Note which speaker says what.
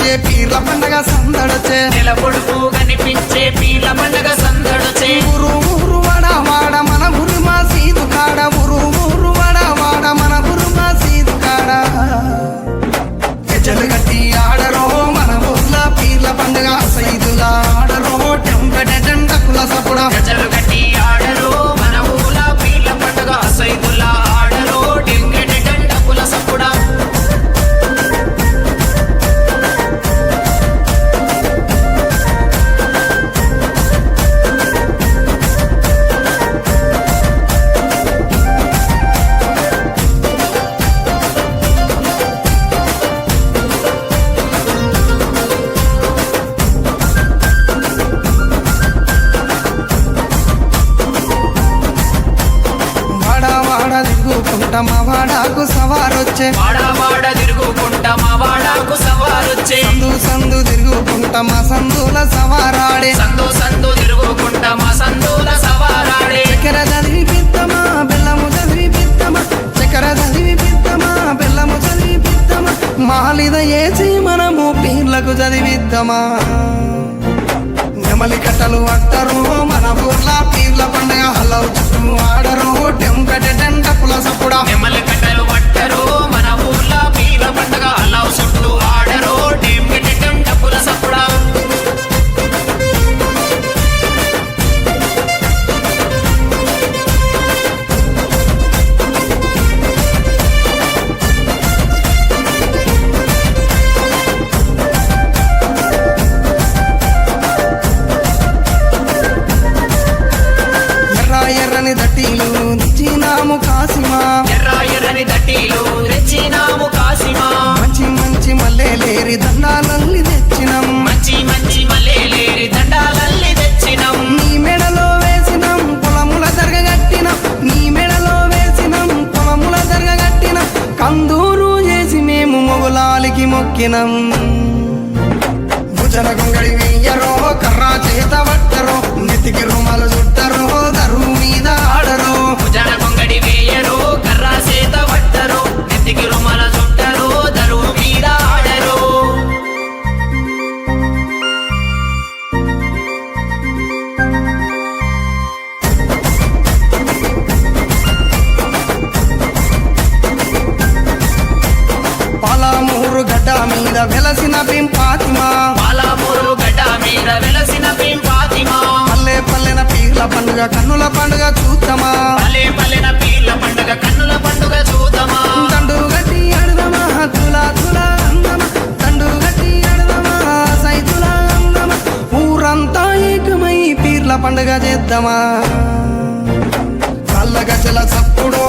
Speaker 1: కనిపించే పీర్ల పండగ సందడచే
Speaker 2: నెల పొడుపు కనిపించే పీర్ల పండగ సందడచే
Speaker 1: ఊరు ఊరు వాడ వాడ మన ఊరు మా సీదు కాడ ఊరు ఊరు వాడ వాడ మన ఊరు మా సీదు కాడ గజలు కట్టి ఆడరో మన ఊర్ల పీర్ల పండగ సైదులా ఆడరో టెంపెట జెండకుల సపుడ
Speaker 2: గజలు కట్టి ఆడరో మన ఊల పీర్ల పండగ సైదులా ఆడరో డెంగెట డండకుల సపుడా
Speaker 1: మా వాడాకు సవారొచ్చే
Speaker 2: వాడా వాడ తిరుగుకుంటా మా వాడాకు సవారొచ్చే
Speaker 1: సందు సందు తిరుగుకుంటా మా సందుల సవారాడే
Speaker 2: సందు సందు తిరుగుకుంటా మా సందుల సవారాడే
Speaker 1: చక్కెర చదివి పిత్తమా బెల్లము చదివి పిత్తమా చక్కెర చదివి పిత్తమా బెల్లము చదివి పిత్తమా మాలిద ఏసి మనము పీర్లకు చదివిద్దామా నెమలి కట్టలు అట్టరు మన ఊర్ల పీర్ల పండుగ హలవు చుట్టూ ఆడరు టెంకట టెంటపుల సపుడా
Speaker 2: నెమలి కట్టలు పట్టరు మన ఊర్ల పీర్ల పండగ అల్లావు చుట్టూ ఆడరు డెంగెట డండకుల సపుడా
Speaker 1: ఎర్రని దట్టీలు తెచ్చినాము కాసిమా
Speaker 2: ఎర్ర ఎర్రని దట్టీలు తెచ్చినాము కాసిమా
Speaker 1: మంచి మంచి మల్లెలేరి దండాలల్లి తెచ్చినాం
Speaker 2: మంచి మంచి మల్లెలేరి దండాలల్లి తెచ్చినాం
Speaker 1: నీ మెడలో వేసినాం పొలముల దర్గగట్టినాం నీ మెడలో వేసినాం పొలముల దర్గగట్టినాం కందూరు చేసి మేము మొగులాలికి మొక్కినాం భుజన గొంగడి వెయ్యరో కర్రా చేత పట్టరో నెత్తికి రుమాలు చుట్టరో దరువు మీద ఆడరో
Speaker 2: భుజన కొంగడి వేయరు కర్రా సేత పట్టరు నెత్తికి రుమాల చుట్టరు దరువు మీద ఆడరు
Speaker 1: పాలమూరు గడ్డ మీద వెలసిన పింపాతిమా
Speaker 2: పాలమూరు గడ్డ మీద వెలసిన పింపాతిమా
Speaker 1: పల్లె పల్లెన పీర్ల పండుగ కన్నుల పండుగ చూద్దామా
Speaker 2: పల్లె పల్లెన పీర్ల పండుగ కన్నుల పండుగ చూద్దామా
Speaker 1: దండు గట్టి అడదమా తులా తులా అందమా దండు గట్టి అడదమా సైతులా అందమా ఊరంతా ఏకమై పీర్ల పండుగ చేద్దామా కళ్ళ గజల సప్పుడు